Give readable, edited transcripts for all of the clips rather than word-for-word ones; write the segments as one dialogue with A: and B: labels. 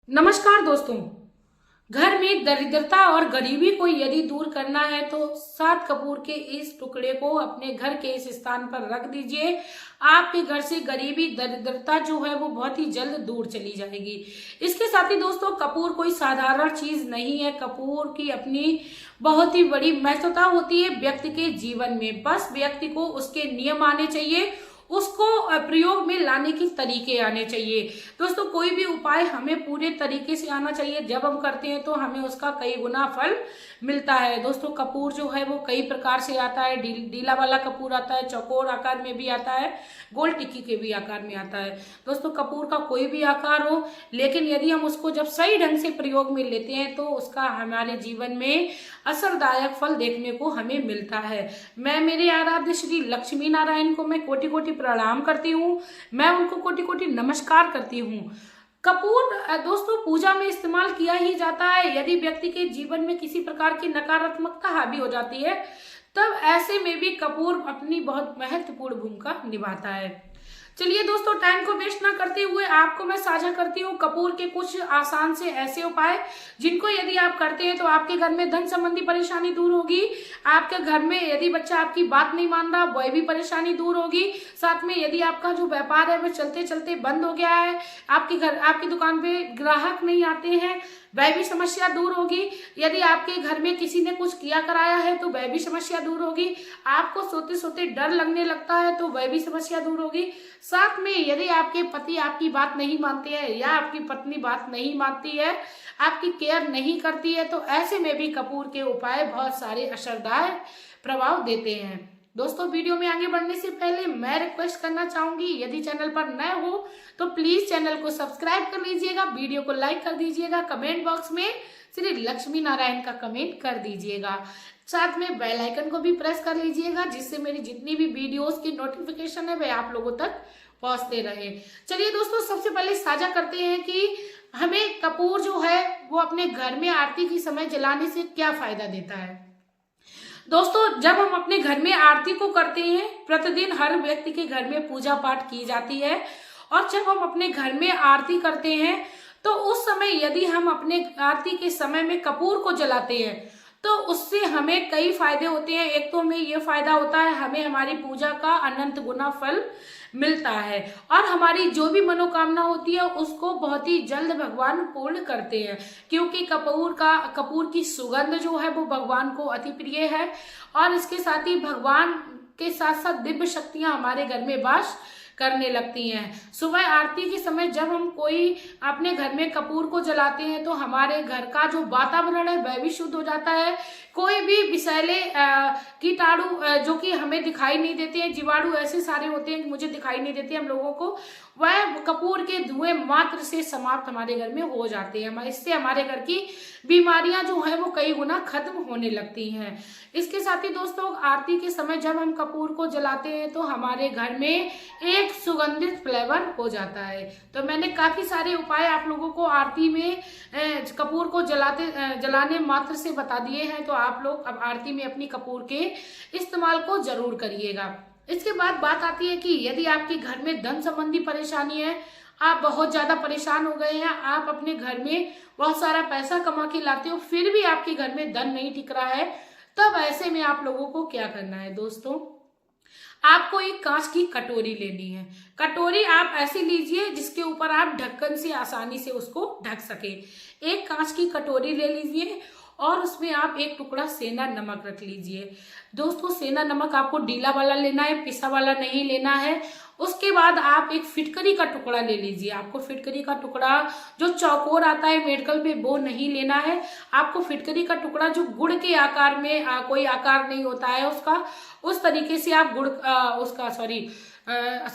A: नमस्कार दोस्तों। घर में दरिद्रता और गरीबी को यदि दूर करना है तो शाहिद कपूर के इस टुकड़े को अपने घर के इस स्थान पर रख दीजिए। आपके घर से गरीबी दरिद्रता जो है वो बहुत ही जल्द दूर चली जाएगी। इसके साथ ही दोस्तों, कपूर कोई साधारण चीज नहीं है। कपूर की अपनी बहुत ही बड़ी महत्वता होती है व्यक्ति के जीवन में। बस व्यक्ति को उसके नियम आने चाहिए, उसको प्रयोग में लाने की तरीके आने चाहिए। दोस्तों, कोई भी उपाय हमें पूरे तरीके से आना चाहिए। जब हम करते हैं तो हमें उसका कई गुना फल मिलता है। दोस्तों, कपूर जो है वो कई प्रकार से आता है। डीला वाला कपूर आता है, चौकोर आकार में भी आता है, गोल टिक्की के भी आकार में आता है। दोस्तों, कपूर का कोई भी आकार हो, लेकिन यदि हम उसको जब सही ढंग से प्रयोग में लेते हैं तो उसका हमारे जीवन में असरदायक फल देखने को हमें मिलता है। मैं मेरे आराध्य श्री लक्ष्मी नारायण को मैं कोटि कोटि प्रणाम करती हूँ। मैं उनको कोटि कोटि नमस्कार करती हूँ। कपूर दोस्तों पूजा में इस्तेमाल किया ही जाता है। यदि व्यक्ति के जीवन में किसी प्रकार की नकारात्मकता हावी हो जाती है तब ऐसे में भी कपूर अपनी बहुत महत्वपूर्ण भूमिका निभाता है। चलिए दोस्तों, टाइम को वेस्ट ना करते हुए आपको मैं साझा करती हूँ कपूर के कुछ आसान से ऐसे उपाय जिनको यदि आप करते हैं तो आपके घर में धन संबंधी परेशानी दूर होगी। आपके घर में यदि बच्चा आपकी बात नहीं मान रहा, वह भी परेशानी दूर होगी। साथ में यदि आपका जो व्यापार है वह चलते चलते बंद हो गया है, आपकी दुकान पे ग्राहक नहीं आते हैं, वह भी समस्या दूर होगी। यदि आपके घर में किसी ने कुछ किया कराया है तो वह भी समस्या दूर होगी। आपको सोते सोते डर लगने लगता है तो वह भी समस्या दूर होगी। साथ में यदि आपके पति आपकी बात नहीं मानते हैं या आपकी पत्नी बात नहीं मानती है, आपकी केयर नहीं करती है, तो ऐसे में भी कपूर के उपाय बहुत सारे असरदार प्रभाव देते हैं। दोस्तों, वीडियो में आगे बढ़ने से पहले मैं रिक्वेस्ट करना चाहूंगी, यदि चैनल पर नए हो तो प्लीज चैनल को सब्सक्राइब कर लीजिएगा, वीडियो को लाइक कर दीजिएगा, कमेंट बॉक्स में श्री लक्ष्मी नारायण का कमेंट कर दीजिएगा। साथ में बेल आइकन को भी प्रेस कर लीजिएगा जिससे मेरी जितनी भी वीडियोस की नोटिफिकेशन है वह आप लोगों तक पहुंचते रहे। चलिए दोस्तों, सबसे पहले साझा करते हैं कि हमें कपूर जो है वो अपने घर में आरती के समय जलाने से क्या फायदा देता है। दोस्तों, जब हम अपने घर में आरती को करते हैं, प्रतिदिन हर व्यक्ति के घर में पूजा पाठ की जाती है, और जब हम अपने घर में आरती करते हैं तो उस समय यदि हम अपने आरती के समय में कपूर को जलाते हैं तो उससे हमें कई फायदे होते हैं। एक तो हमें ये फायदा होता है, हमें हमारी पूजा का अनंत गुना फल मिलता है, और हमारी जो भी मनोकामना होती है उसको बहुत ही जल्द भगवान पूर्ण करते हैं, क्योंकि कपूर की सुगंध जो है वो भगवान को अति प्रिय है। और इसके साथ ही भगवान के साथ साथ दिव्य शक्तियां हमारे घर में वास करने लगती हैं। सुबह आरती के समय जब हम कोई अपने घर में कपूर को जलाते हैं तो हमारे घर का जो वातावरण है वह भी शुद्ध हो जाता है। कोई भी विषैले कीटाणु जो कि हमें दिखाई नहीं देते हैं, जीवाणु ऐसे सारे होते हैं कि मुझे दिखाई नहीं देते हम लोगों को, वह कपूर के धुएं मात्र से समाप्त हमारे घर में हो जाते हैं। इससे हमारे घर की बीमारियां जो है वो कई गुना खत्म होने लगती हैं। इसके साथ ही दोस्तों, आरती के समय जब हम कपूर को जलाते हैं तो हमारे घर में एक सुगंधित फ्लेवर हो जाता है। तो मैंने काफी सारे उपाय आप लोगों को आरती में कपूर को जलाने मात्र से बता दिए हैं, तो आप लोग अब आरती में अपनी कपूर के इस्तेमाल को जरूर करिएगा। इसके बाद बात आती है कि यदि आपके घर में धन संबंधी परेशानी है, आप बहुत ज्यादा परेशान हो गए हैं, आप अपने घर में बहुत सारा पैसा कमा के लाते हो फिर भी आपके घर में धन नहीं टिक रहा है, तब ऐसे में आप लोगों को क्या करना है। दोस्तों, आपको एक कांच की कटोरी लेनी है। कटोरी आप ऐसी लीजिए जिसके ऊपर आप ढक्कन से आसानी से उसको ढक सके। एक कांच की कटोरी ले लीजिए और उसमें आप एक टुकड़ा सेंधा नमक रख लीजिए। दोस्तों, सेंधा नमक आपको डीला वाला लेना है, पिसा वाला नहीं लेना है। उसके बाद आप एक फिटकरी का टुकड़ा ले लीजिए। आपको फिटकरी का टुकड़ा जो चौकोर आता है मेडिकल में वो नहीं लेना है। आपको फिटकरी का टुकड़ा जो गुड़ के आकार में कोई आकार नहीं होता है उसका, उस तरीके से आप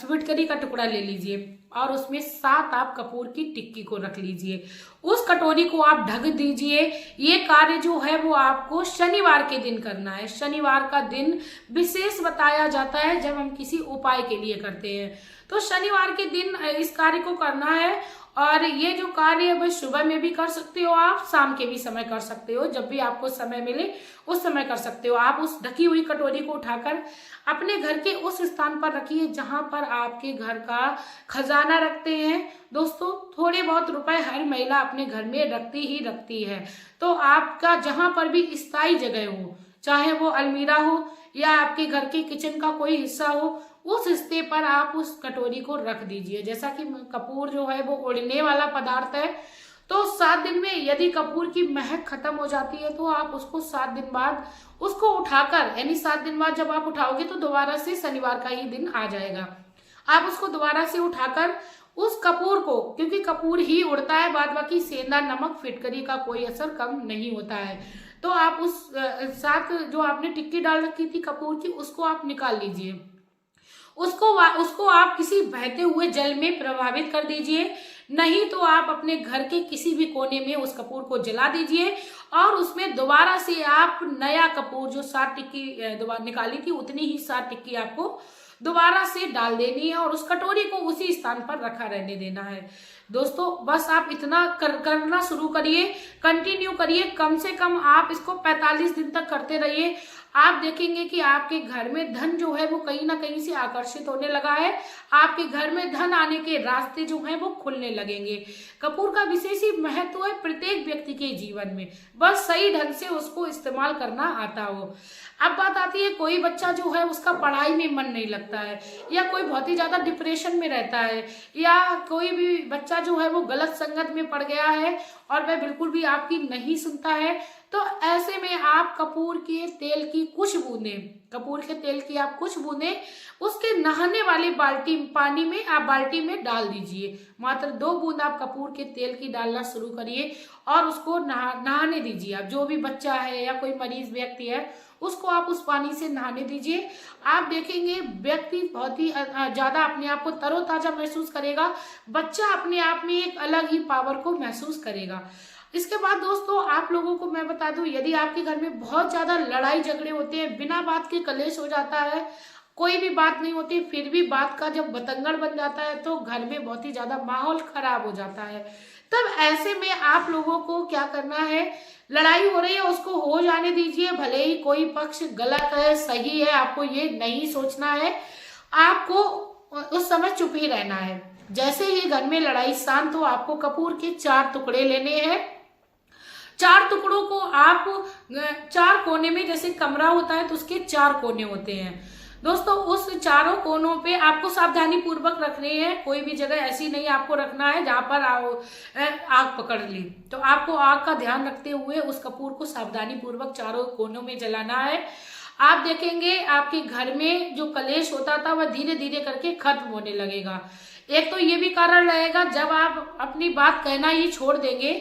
A: फिटकरी का टुकड़ा ले लीजिए और उसमें 7 आप कपूर की टिक्की को रख लीजिए। उस कटोरी को आप ढक दीजिए। ये कार्य जो है वो आपको शनिवार के दिन करना है। शनिवार का दिन विशेष बताया जाता है जब हम किसी उपाय के लिए करते हैं, तो शनिवार के दिन इस कार्य को करना है। और ये जो कार्य है वह सुबह में भी कर सकते हो, आप शाम के भी समय कर सकते हो, जब भी आपको समय मिले उस समय कर सकते हो। आप उस ढकी हुई कटोरी को उठाकर अपने घर के उस स्थान पर रखिए जहां पर आपके घर का खजाना रखते हैं। दोस्तों, थोड़े बहुत रुपए हर महिला अपने घर में रखती है। तो आपका जहां पर भी स्थायी जगह हो, चाहे वो अलमीरा हो या आपके घर के किचन का कोई हिस्सा हो, उस हिस्से पर आप उस कटोरी को रख दीजिए। जैसा कि कपूर जो है वो उड़ने वाला पदार्थ है, तो 7 दिन में यदि कपूर की महक खत्म हो जाती है तो आप उसको 7 दिन बाद उसको उठाकर, यानी 7 दिन बाद जब आप उठाओगे तो दोबारा से शनिवार का ही दिन आ जाएगा, आप उसको दोबारा से उठाकर उस कपूर को, क्योंकि कपूर ही उड़ता है, बाद बाकी सेंधा, नमक, फिटकरी का कोई असर कम नहीं होता है, तो आप उस साथ जो आपने टिक्की डाल रखी थी कपूर की, उसको आप निकाल लीजिए। उसको आप किसी बहते हुए जल में प्रभावित कर दीजिए, नहीं तो आप अपने घर के किसी भी कोने में उस कपूर को जला दीजिए और उसमें दोबारा से आप नया कपूर, जो 7 टिक्की निकाली थी उतनी ही 7 टिक्की आपको दोबारा से डाल देनी है और उस कटोरी को उसी स्थान पर रखा रहने देना है। दोस्तों, बस आप इतना करना शुरू करिए, कंटिन्यू करिए, कम से कम आप इसको 45 दिन तक करते रहिए। आप देखेंगे कि आपके घर में धन जो है वो कहीं ना कहीं से आकर्षित होने लगा है, आपके घर में धन आने के रास्ते जो हैं वो खुलने लगेंगे। कपूर का विशेष ही महत्व है प्रत्येक व्यक्ति के जीवन में, बस सही ढंग से उसको इस्तेमाल करना आता हो। अब बात आती है, कोई बच्चा जो है उसका पढ़ाई में मन नहीं लगता है, या कोई बहुत ही ज्यादा डिप्रेशन में रहता है, या कोई भी बच्चा जो है वो गलत संगत में पड़ गया है और वह बिल्कुल भी आपकी नहीं सुनता है, तो ऐसे में आप कपूर के तेल की कुछ बूंदें उसके नहाने वाली पानी में आप बाल्टी में डाल दीजिए। मात्र 2 बूंद आप कपूर के तेल की डालना शुरू करिए और उसको नहाने दीजिए। आप जो भी बच्चा है या कोई मरीज व्यक्ति है उसको आप उस पानी से नहाने दीजिए। आप देखेंगे व्यक्ति बहुत ही ज्यादा अपने आप को तरोताजा महसूस करेगा, बच्चा अपने आप में एक अलग ही पावर को महसूस करेगा। इसके बाद दोस्तों, आप लोगों को मैं बता दूं, यदि आपके घर में बहुत ज्यादा लड़ाई झगड़े होते हैं, बिना बात के कलेश हो जाता है, कोई भी बात नहीं होती, फिर भी बात का जब बतंगड़ बन जाता है तो घर में बहुत ही ज्यादा माहौल खराब हो जाता है। तब ऐसे में आप लोगों को क्या करना है, लड़ाई हो रही है उसको हो जाने दीजिए, भले ही कोई पक्ष गलत है सही है, आपको ये नहीं सोचना है, आपको उस समय चुप ही रहना है। जैसे ही घर में लड़ाई शांत हो, आपको कपूर के 4 टुकड़े लेने हैं। 4 टुकड़ों को आप 4 कोने में, जैसे कमरा होता है तो उसके 4 कोने होते हैं दोस्तों, उस चारों कोनों पे आपको सावधानी पूर्वक रखने हैं। कोई भी जगह ऐसी नहीं आपको रखना है जहां पर आग पकड़ ली, तो आपको आग का ध्यान रखते हुए उस कपूर को सावधानी पूर्वक चारों कोनों में जलाना है। आप देखेंगे आपके घर में जो कलेश होता था वह धीरे धीरे करके खत्म होने लगेगा। एक तो ये भी कारण रहेगा, जब आप अपनी बात कहना ही छोड़ देंगे,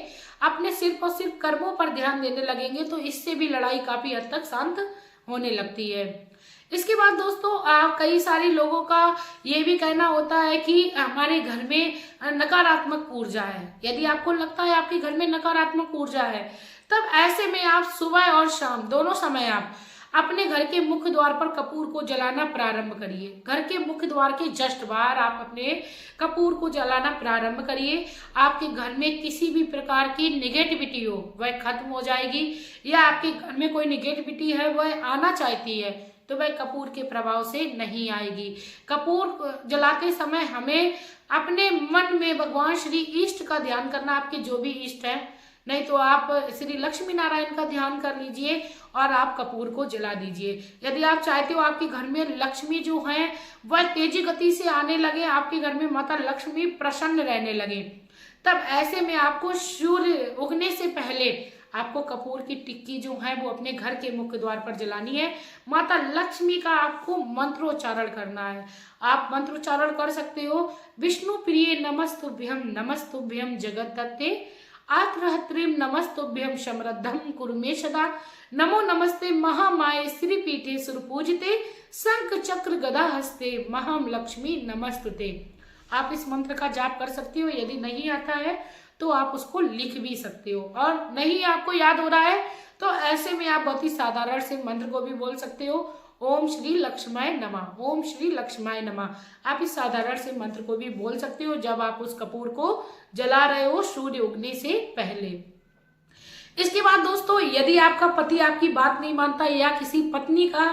A: अपने सिर्फ और सिर्फ कर्मों पर ध्यान देने लगेंगे, तो इससे भी लड़ाई काफी हद तक शांत होने लगती है। इसके बाद दोस्तों, कई सारे लोगों का ये भी कहना होता है कि हमारे घर में नकारात्मक ऊर्जा है। यदि आपको लगता है आपके घर में नकारात्मक ऊर्जा है, तब ऐसे में आप सुबह और शाम दोनों समय आप अपने घर के मुख्य द्वार पर कपूर को जलाना प्रारंभ करिए। घर के मुख्य द्वार के जस्ट बाहर आप अपने कपूर को जलाना प्रारंभ करिए। आपके घर में किसी भी प्रकार की निगेटिविटी हो वह खत्म हो जाएगी, या आपके घर में कोई निगेटिविटी है वह आना चाहती है तो वह कपूर के प्रभाव से नहीं आएगी। कपूर जलाते समय हमें अपने मन में भगवान श्री इष्ट का ध्यान करना, आपके जो भी इष्ट है, नहीं तो आप श्री लक्ष्मी नारायण का ध्यान कर लीजिए और आप कपूर को जला दीजिए। यदि आप चाहते हो आपके घर में लक्ष्मी जो है वह तेजी गति से आने लगे, आपके घर में माता लक्ष्मी प्रसन्न रहने लगे, तब ऐसे में आपको सूर्य उगने से पहले आपको कपूर की टिक्की जो है वो अपने घर के मुख्य द्वार पर जलानी है। माता लक्ष्मी का आपको मंत्रोच्चारण करना है। आप मंत्रोच्चारण कर सकते हो, विष्णु प्रिय नमस्तुभ्यम नमस्तुभ्यम जगत्तते आत्रहत्रीम नमस्तुभ्यम समृद्धम कुरु मे सदा नमो नमस्ते महामाये श्री पीठे सुरपूजिते शंख चक्र गदा हस्ते महाम लक्ष्मी नमस्तुते। आप इस मंत्र का जाप कर सकते हो। यदि नहीं आता है तो आप उसको लिख भी सकते हो, और नहीं आपको याद हो रहा है तो ऐसे में आप बहुत ही साधारण से मंत्र को भी बोल सकते हो। ओम श्री लक्ष्माय नमः, ओम श्री लक्ष्माय नमः। आप इस साधारण से मंत्र को भी बोल सकते हो जब आप उस कपूर को जला रहे हो सूर्य उगने से पहले। इसके बाद दोस्तों, यदि आपका पति आपकी बात नहीं मानता या किसी पत्नी का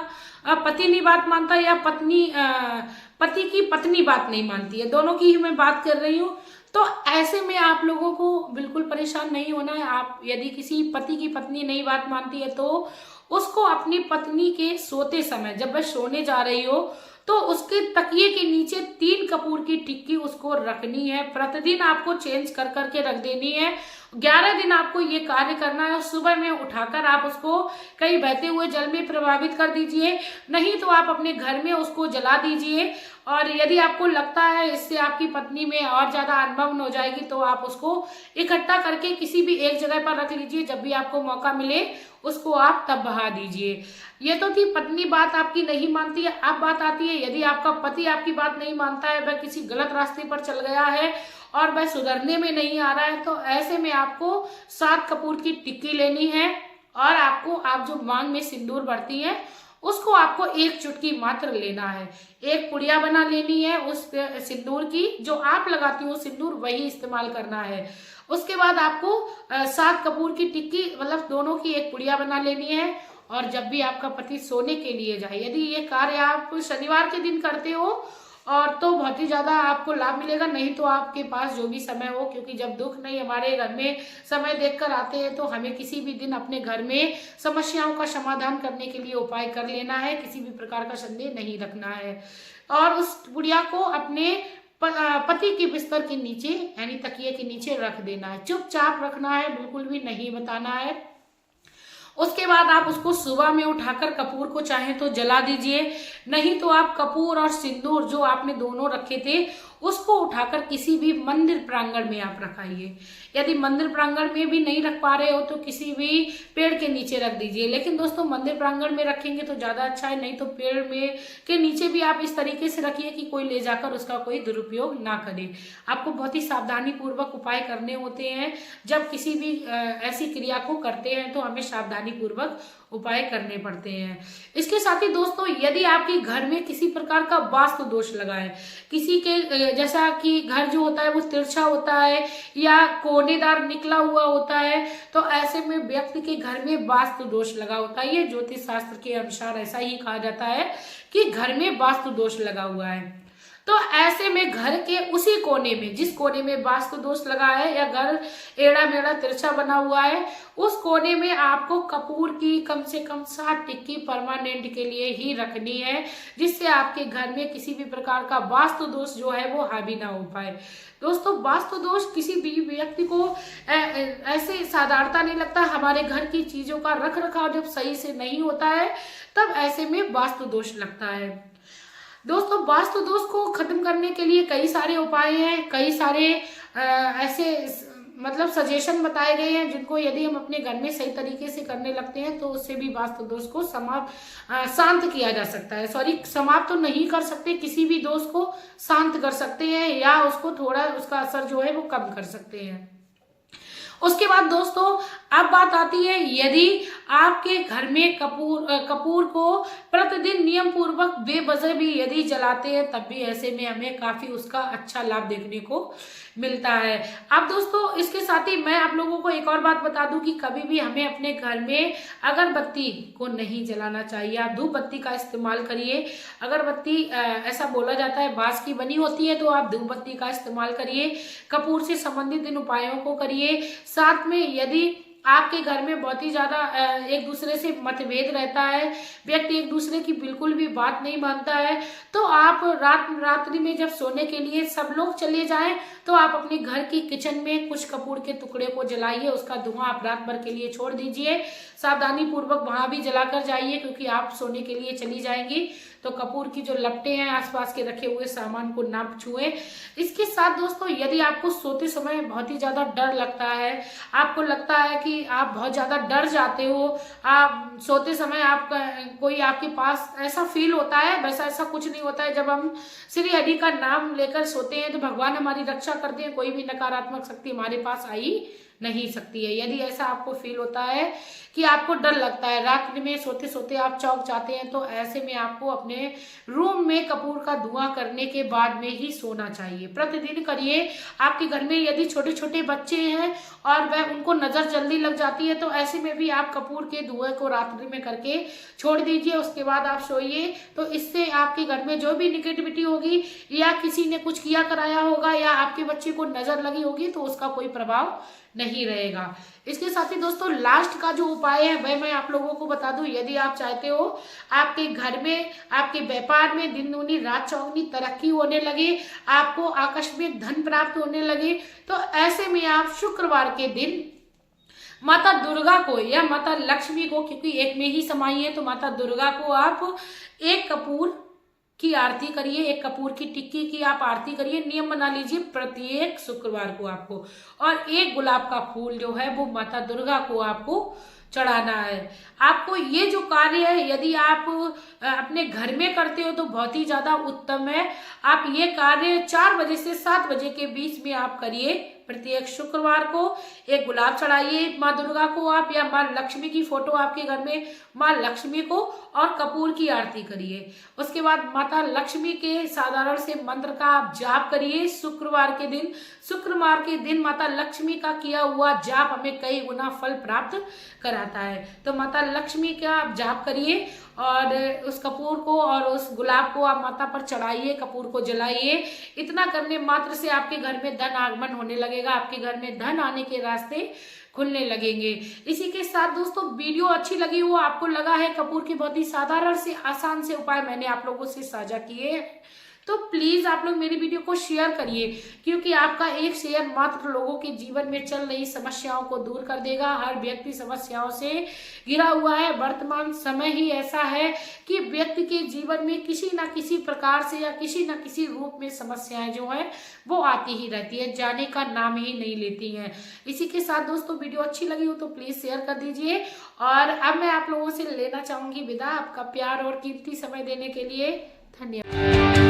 A: पति नहीं बात मानता या पति की पत्नी बात नहीं मानती है, दोनों की ही मैं बात कर रही हूँ, तो ऐसे में आप लोगों को बिल्कुल परेशान नहीं होना है। आप यदि किसी पति की पत्नी नहीं बात मानती है तो उसको अपनी पत्नी के सोते समय, जब वह सोने जा रही हो, तो उसके तकिए के नीचे 3 कपूर की टिक्की उसको रखनी है। प्रतिदिन आपको चेंज कर करके रख देनी है। 11 दिन आपको ये कार्य करना है। सुबह में उठाकर आप उसको कहीं बहते हुए जल में प्रवाहित कर दीजिए, नहीं तो आप अपने घर में उसको जला दीजिए। और यदि आपको लगता है इससे आपकी पत्नी में और ज्यादा अनबन हो जाएगी तो आप उसको इकट्ठा करके किसी भी एक जगह पर रख लीजिए। जब भी आपको मौका मिले उसको आप तब बहा दीजिए। ये तो थी पत्नी बात आपकी नहीं मानती है। अब बात आती है यदि आपका पति आपकी बात नहीं मानता है, वह किसी गलत रास्ते पर चल गया है और वह सुधरने में नहीं आ रहा है, तो ऐसे में आपको 7 कपूर की टिक्की लेनी है और आप जो मांग में सिंदूर भरती है उसको आपको 1 चुटकी मात्र लेना है। एक पुड़िया बना लेनी है उस सिंदूर की, जो आप लगाती हो सिंदूर वही इस्तेमाल करना है। उसके बाद आपको 7 कपूर की टिक्की मतलब दोनों की एक पुड़िया बना लेनी है। और जब भी आपका पति सोने के लिए जाए, यदि ये कार्य आप शनिवार के दिन करते हो और तो बहुत ही ज्यादा आपको लाभ मिलेगा, नहीं तो आपके पास जो भी समय हो, क्योंकि जब दुख नहीं हमारे घर में समय देखकर आते हैं तो हमें किसी भी दिन अपने घर में समस्याओं का समाधान करने के लिए उपाय कर लेना है। किसी भी प्रकार का संदेह नहीं रखना है और उस बुढ़िया को अपने पति के बिस्तर के नीचे यानी तकिए के नीचे रख देना है। चुपचाप रखना है, बिल्कुल भी नहीं बताना है। उसके बाद आप उसको सुबह में उठाकर कपूर को चाहे तो जला दीजिए, नहीं तो आप कपूर और सिंदूर जो आपने दोनों रखे थे उसको उठाकर किसी भी मंदिर प्रांगण में आप रखाइए। यदि मंदिर प्रांगण में भी नहीं रख पा रहे हो तो किसी भी पेड़ के नीचे रख दीजिए। लेकिन दोस्तों मंदिर प्रांगण में रखेंगे तो ज्यादा अच्छा है, नहीं तो पेड़ में के नीचे भी आप इस तरीके से रखिए कि कोई ले जाकर उसका कोई दुरुपयोग ना करे। आपको बहुत ही सावधानी पूर्वक उपाय करने होते हैं। जब किसी भी ऐसी क्रिया को करते हैं तो हमें सावधानी पूर्वक उपाय करने पड़ते हैं। इसके साथ ही दोस्तों, यदि आपके घर में किसी प्रकार का वास्तु दोष लगा है, किसी के जैसा कि घर जो होता है वो तिरछा होता है या कोनेदार निकला हुआ होता है, तो ऐसे में व्यक्ति के घर में वास्तु दोष लगा होता है। ये ज्योतिष शास्त्र के अनुसार ऐसा ही कहा जाता है कि घर में वास्तु दोष लगा हुआ है। तो ऐसे में घर के उसी कोने में, जिस कोने में वास्तु दोष लगा है या घर एड़ा मेड़ा तिरछा बना हुआ है, उस कोने में आपको कपूर की कम से कम 7 टिक्की परमानेंट के लिए ही रखनी है, जिससे आपके घर में किसी भी प्रकार का वास्तु दोष जो है वो हावी ना हो पाए। दोस्तों वास्तु दोष किसी भी व्यक्ति को ऐसे साधारणता नहीं लगता। हमारे घर की चीजों का रख रखाव जब सही से नहीं होता है तब ऐसे में वास्तु दोष लगता है। दोस्तों वास्तु दोष को खत्म करने के लिए कई सारे उपाय हैं, कई सारे ऐसे मतलब सजेशन बताए गए हैं जिनको यदि हम अपने घर में सही तरीके से करने लगते हैं तो उससे भी वास्तु दोष को शांत किया जा सकता है। समाप्त तो नहीं कर सकते, किसी भी दोष को शांत कर सकते हैं या उसको थोड़ा उसका असर जो है वो कम कर सकते हैं। उसके बाद दोस्तों अब बात आती है, यदि आपके घर में कपूर को प्रतिदिन नियम पूर्वक बेवजह भी यदि जलाते हैं तब भी ऐसे में हमें काफी उसका अच्छा लाभ देखने को मिलता है। अब दोस्तों इसके साथ ही मैं आप लोगों को एक और बात बता दूं कि कभी भी हमें अपने घर में अगरबत्ती को नहीं जलाना चाहिए। आप धूप बत्ती का इस्तेमाल करिए। अगरबत्ती ऐसा बोला जाता है बांस की बनी होती है, तो आप धूप बत्ती का इस्तेमाल करिए। कपूर से संबंधित इन उपायों को करिए। साथ में यदि आपके घर में बहुत ही ज्यादा एक दूसरे से मतभेद रहता है, व्यक्ति एक दूसरे की बिल्कुल भी बात नहीं मानता है, तो आप रात्रि में जब सोने के लिए सब लोग चले जाएं तो आप अपने घर की किचन में कुछ कपूर के टुकड़े को जलाइए। उसका धुआं आप रात भर के लिए छोड़ दीजिए। सावधानी पूर्वक वहां भी जलाकर जाइए, क्योंकि आप सोने के लिए चली जाएंगी तो कपूर की जो लपटें हैं आसपास के रखे हुए सामान को ना छुएं। इसके साथ दोस्तों यदि आपको सोते समय बहुत ही ज्यादा डर लगता है, आपको लगता है कि आप बहुत ज्यादा डर जाते हो, आप सोते समय आप कोई आपके पास ऐसा फील होता है, वैसा ऐसा कुछ नहीं होता है। जब हम श्री हरि का नाम लेकर सोते हैं तो भगवान हमारी रक्षा करते हैं, कोई भी नकारात्मक शक्ति हमारे पास आई नहीं सकती है। यदि ऐसा आपको फील होता है कि आपको डर लगता है, रात्रि में सोते सोते आप चौंक जाते हैं, तो ऐसे में आपको अपने रूम में कपूर का धुआं करने के बाद में ही सोना चाहिए। प्रतिदिन करिए। आपके घर में यदि छोटे छोटे बच्चे हैं और वह उनको नजर जल्दी लग जाती है, तो ऐसे में भी आप कपूर के धुएं को रात्रि में करके छोड़ दीजिए। उसके बाद आप सोइए। तो इससे आपके घर में जो भी निगेटिविटी होगी या किसी ने कुछ किया कराया होगा या आपके बच्चे को नजर लगी होगी, तो उसका कोई प्रभाव नहीं रहेगा। इसके साथ ही दोस्तों लास्ट का जो उपाय है वह मैं आप लोगों को बता दूं। यदि आप चाहते हो आपके घर में, आपके व्यापार में दिन दूनी रात चौगुनी तरक्की होने लगे, आपको आकस्मिक धन प्राप्त होने लगे, तो ऐसे में आप शुक्रवार के दिन माता दुर्गा को या माता लक्ष्मी को, क्योंकि एक में ही समाई है, तो माता दुर्गा को आप एक कपूर की आरती करिए, एक कपूर की टिक्की की आप आरती करिए। नियम बना लीजिए प्रत्येक शुक्रवार को आपको, और एक गुलाब का फूल जो है वो माता दुर्गा को आपको चढ़ाना है। आपको ये जो कार्य है यदि आप अपने घर में करते हो तो बहुत ही ज्यादा उत्तम है। आप ये कार्य 4 बजे से 7 बजे के बीच में आप करिए। प्रत्येक शुक्रवार को एक गुलाब चढ़ाइए माँ दुर्गा को आप, या माँ लक्ष्मी की फोटो आपके घर में, माँ लक्ष्मी को, और कपूर की आरती करिए। उसके बाद माता लक्ष्मी के साधारण से मंत्र का आप जाप करिए शुक्रवार के दिन। शुक्रवार के दिन माता लक्ष्मी का किया हुआ जाप हमें कई गुना फल प्राप्त कराता है। तो माता लक्ष्मी का आप जाप करिए और उस कपूर को और उस गुलाब को आप माता पर चढ़ाइए, कपूर को जलाइए। इतना करने मात्र से आपके घर में धन आगमन होने लगेगा, आपके घर में धन आने के रास्ते खुलने लगेंगे। इसी के साथ दोस्तों वीडियो अच्छी लगी हो, आपको लगा है कपूर के बहुत ही साधारण से आसान से उपाय मैंने आप लोगों से साझा किए हैं, तो प्लीज आप लोग मेरी वीडियो को शेयर करिए, क्योंकि आपका एक शेयर मात्र लोगों के जीवन में चल रही समस्याओं को दूर कर देगा। हर व्यक्ति समस्याओं से घिरा हुआ है। वर्तमान समय ही ऐसा है कि व्यक्ति के जीवन में किसी ना किसी प्रकार से या किसी ना किसी रूप में समस्याएं जो है वो आती ही रहती है, जाने का नाम ही नहीं लेती हैं। इसी के साथ दोस्तों वीडियो अच्छी लगी हो तो प्लीज शेयर कर दीजिए। और अब मैं आप लोगों से लेना चाहूंगी विदा। आपका प्यार और कीमती समय देने के लिए धन्यवाद।